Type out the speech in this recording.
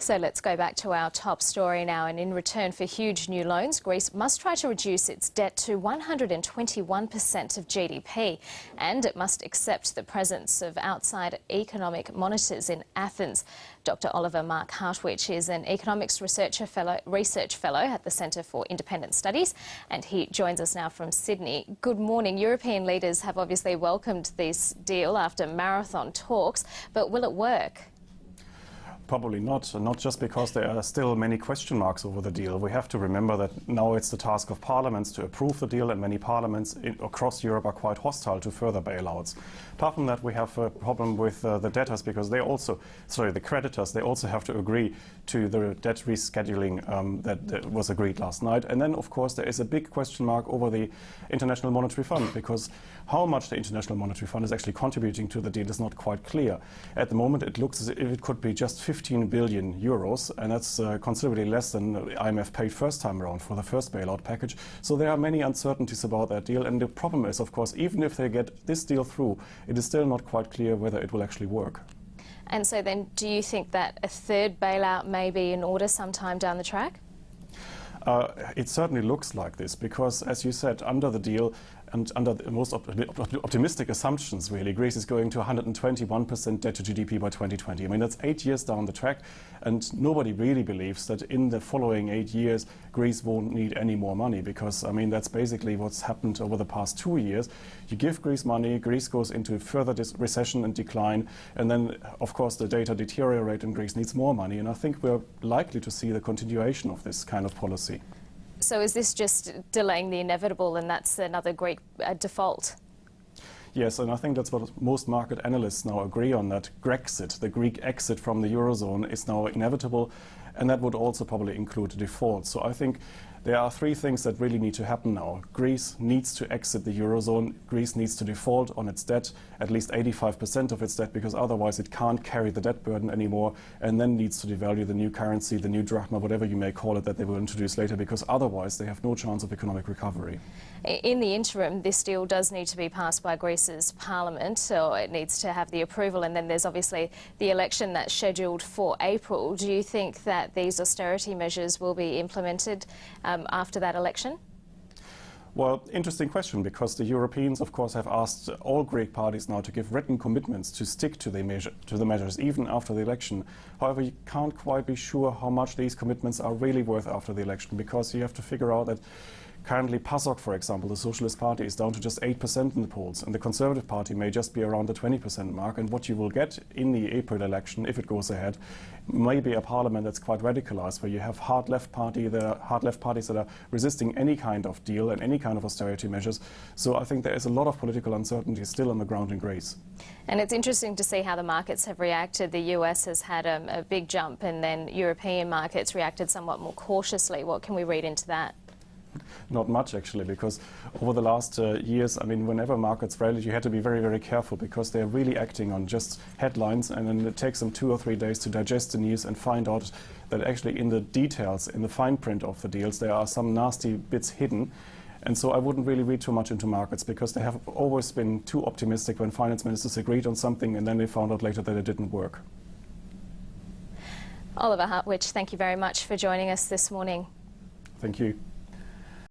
So let's go back to our top story now, and in return for huge new loans, Greece must try to reduce its debt to 121% of GDP, and it must accept the presence of outside economic monitors in Athens. Dr Oliver Marc Hartwich is an economics research fellow at the Centre for Independent Studies, and he joins us now from Sydney. Good morning. European leaders have obviously welcomed this deal after marathon talks, but will it work? Probably not just because there are still many question marks over the deal. We have to remember that now it's the task of parliaments to approve the deal, and many parliaments across Europe are quite hostile to further bailouts. Apart from that, we have a problem with the debtors, because the creditors, they also have to agree to the debt rescheduling that was agreed last night. And then, of course, there is a big question mark over the International Monetary Fund, because how much the International Monetary Fund is actually contributing to the deal is not quite clear. At the moment, it looks as if it could be just 15 billion euros, and that's considerably less than the IMF paid first time around for the first bailout package. So there are many uncertainties about that deal, and the problem is, of course, even if they get this deal through, it is still not quite clear whether it will actually work. And so then, do you think that a third bailout may be in order sometime down the track? It certainly looks like this, because, as you said, under the deal and under the most optimistic assumptions, really, Greece is going to 121% debt to GDP by 2020. I mean, that's 8 years down the track, and nobody really believes that in the following 8 years, Greece won't need any more money, because, I mean, that's basically what's happened over the past 2 years. You give Greece money, Greece goes into further recession and decline, and then, of course, the data deteriorate and Greece needs more money, and I think we're likely to see the continuation of this kind of policy. So is this just delaying the inevitable, and that's another Greek default? Yes, and I think that's what most market analysts now agree on, that Grexit, the Greek exit from the Eurozone, is now inevitable, and that would also probably include a default. So I think there are three things that really need to happen now. Greece needs to exit the Eurozone. Greece needs to default on its debt, at least 85% of its debt, because otherwise it can't carry the debt burden anymore, and then needs to devalue the new currency, the new drachma, whatever you may call it, that they will introduce later, because otherwise they have no chance of economic recovery. In the interim, this deal does need to be passed by Greece's parliament, so it needs to have the approval, and then there's obviously the election that's scheduled for April. Do you think that these austerity measures will be implemented after that election? Well, interesting question, because the Europeans, of course, have asked all Greek parties now to give written commitments to stick to the measures even after the election. However, you can't quite be sure how much these commitments are really worth after the election, because you have to figure out that currently PASOK, for example, the Socialist Party, is down to just 8% in the polls, and the Conservative Party may just be around the 20% mark. And what you will get in the April election, if it goes ahead, may be a parliament that's quite radicalized, where you have hard left parties that are resisting any kind of deal and any kind of austerity measures. So I think there is a lot of political uncertainty still on the ground in Greece. And it's interesting to see how the markets have reacted. The US has had a big jump, and then European markets reacted somewhat more cautiously. What can we read into that? Not much, actually, because over the last years, I mean, whenever markets rallied, you had to be very, very careful, because they're really acting on just headlines, and then it takes them 2 or 3 days to digest the news and find out that actually in the details, in the fine print of the deals, there are some nasty bits hidden. And so I wouldn't really read too much into markets, because they have always been too optimistic when finance ministers agreed on something and then they found out later that it didn't work. Oliver Hartwich, thank you very much for joining us this morning. Thank you.